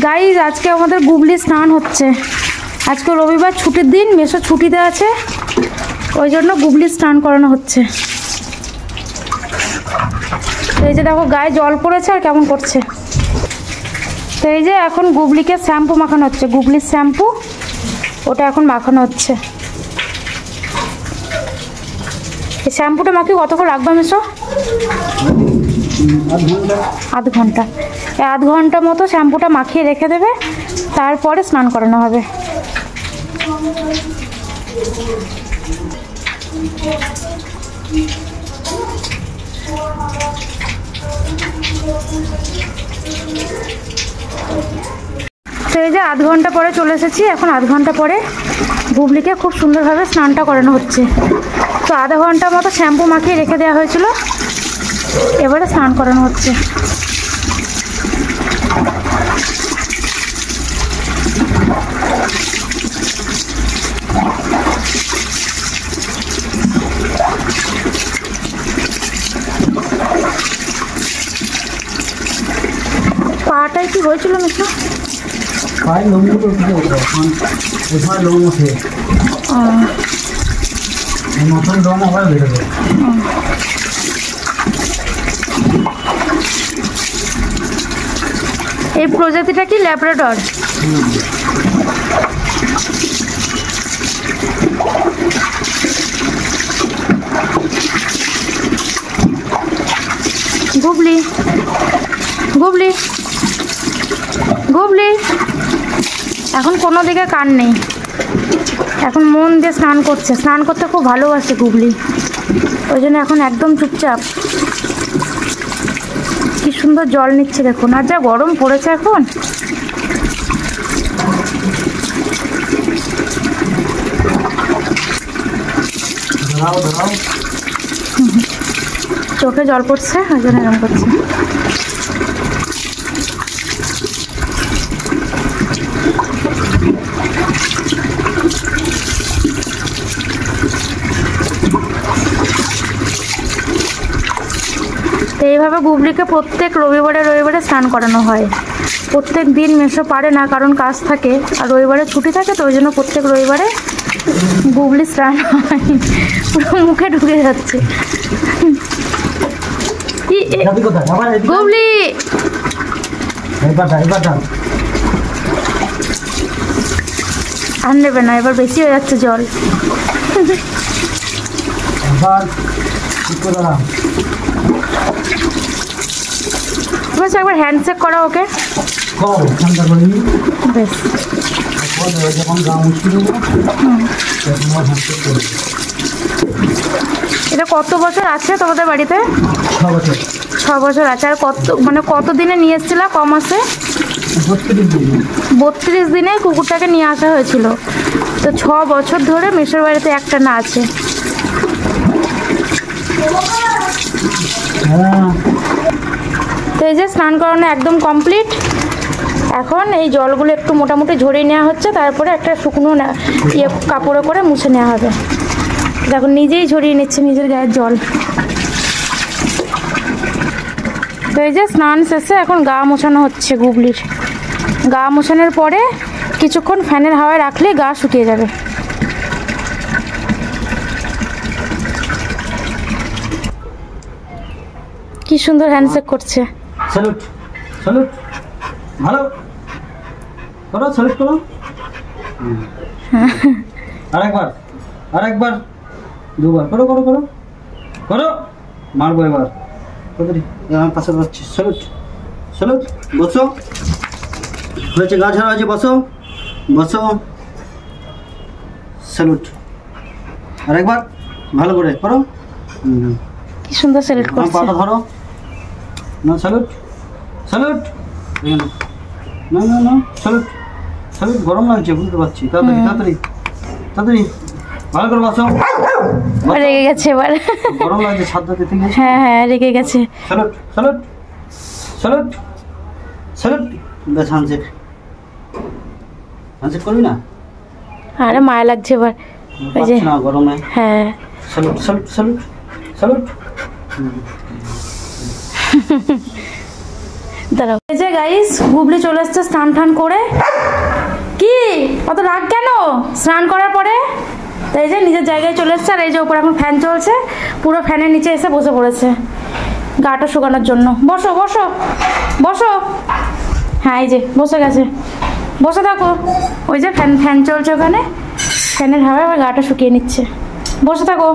Guys আজকে আমাদের গুবলি স্নান হচ্ছে। আজকে রবিবার ছুটির দিন, মেশো ছুটিতে আছে, ওই জন্য গুবলি স্নান করানো হচ্ছে। এই যে দেখো গায়ে জল পড়েছে আর কেমন করছে। তো এই যে এখন গুবলিকে শ্যাম্পু মাখানো হচ্ছে, গুবলির শ্যাম্পু ওটা এখন মাখানো হচ্ছে। এই শ্যাম্পুটা মাখিয়ে কতক্ষণ রাখবা মেশো? আধ ঘন্টা। এই আধ ঘন্টা মতো শ্যাম্পুটা মাখিয়ে রেখে দেবে, তারপরে স্নান করানো হবে। তো এই যে আধ ঘন্টা পরে চলে এসেছি। এখন আধ ঘন্টা পরে গুবলিকে খুব সুন্দরভাবে স্নানটা করানো হচ্ছে। তো আধা ঘন্টা মতো শ্যাম্পু মাখিয়ে রেখে দেওয়া হয়েছিল, এবারে স্নান করানো হচ্ছে। পাটায় কি হয়েছিল মিশা? পায়ে লোমগুলো উঠে গেছে, এখন কোথায় লোম ওঠে, নতুন লোম আবার বেরোবে। এই প্রজাতিটা কি ল্যাব্রাডর? গুবলি গুবলি গুবলি এখন কোনো দিকে কান নেই, এখন মন দিয়ে স্নান করছে। স্নান করতে খুব ভালোবাসে গুবলি, ওই জন্য এখন একদম চুপচাপ। কি সুন্দর জল নিচ্ছে দেখুন, আর যা গরম পড়েছে এখন। চোখে জল পড়ছে, ওই জন্য এরকম করছে। তো এইভাবে গুবলিকে প্রত্যেক রবিবারে রবিবারে স্নান করানো হয়। প্রত্যেক দিন মেশো পারে না, কারণ কাজ থাকে, আর রবিবারে ছুটি থাকে, তো ওই জন্য প্রত্যেক রবিবারে গুবলি স্নান হয়। পুরো মুখে ঢুকে যাচ্ছে গুবলি। আর নেবে না, এবার বেশি হয়ে যাচ্ছে জল। একবার হ্যান্ডশেক করা ওকে। বেশ, এটা কত বছর আছে তোমাদের বাড়িতে? 6 বছর আছে। আর কত দিনে নিয়ে এসেছিলা? কম আছে 32 দিনে কুকুরটাকে নিয়ে আসা হয়েছিল। তো 6 বছর ধরে মেশোর বাড়িতে একটা না আছে। তো এই যে স্নান করানো একদম কমপ্লিট। এখন এই জলগুলো একটু মোটামুটি ঝরিয়ে নেওয়া হচ্ছে, তারপরে একটা শুকনো কাপড়ে করে মুছে নেওয়া হবে। দেখো নিজেই ঝরিয়ে নিচ্ছে নিজের গায়ের জল। তো এই যে স্নান শেষে এখন গা মোছানো হচ্ছে গুবলির। গা মোছানোর পরে কিছুক্ষণ ফ্যানের হাওয়ায় রাখলে গা শুকিয়ে যাবে। কি সুন্দর হ্যান্ডশেক করছে। স্যালুট স্যালুট, ভালো করো, স্যালুট করো। আরেকবার, আরেকবার, দুবার করো করো করো করো, মারবো এবার। আমার পাশে যাচ্ছি। স্যালুট স্যালুট, বসো। হয়েছে, গা ঝাড়া হয়েছে, বসো বসো। স্যালুট, আরেকবার ভালো করে করো। কি সুন্দর স্যালুট করছে। পাটা ধরো না, স্যালুট স্যালুট, না না না, স্যালুট স্যালুট। গরম লাগছে বুঝতে পারছি, তাড়াতাড়ি তাড়াতাড়ি তাড়াতাড়ি, ভালো করে বসো। রেগে গেছে এবার, গরম লাগছে, ছাদ দিতে গেছে। হ্যাঁ হ্যাঁ রেগে গেছে। Salute salute salute salute. বেশ, হ্যান্ডশেক হ্যান্ডশেক করবি না? আরে মায়া লাগছে এবার, ওই যে না গরমে। হ্যাঁ, স্যালুট স্যালুট স্যালুট স্যালুট। দাঁড়াও। এই যে গাইস গুবলি চলে এসছে স্নান টান করে। কি অত রাগ কেন? স্নান করার পরে এই যে নিজের জায়গায় চলে এসছে। আর এই যে উপর এখন ফ্যান চলছে, পুরো ফ্যানের নিচে এসে বসে পড়েছে গাটা শুকানোর জন্য। বসো বসো বসো। হ্যাঁ এই যে বসে গেছে, বসে থাকো। ওই যে ফ্যান চলছে ওখানে, ফ্যানের হাওয়ায় আবার গাটা শুকিয়ে নিচ্ছে। বসে থাকো।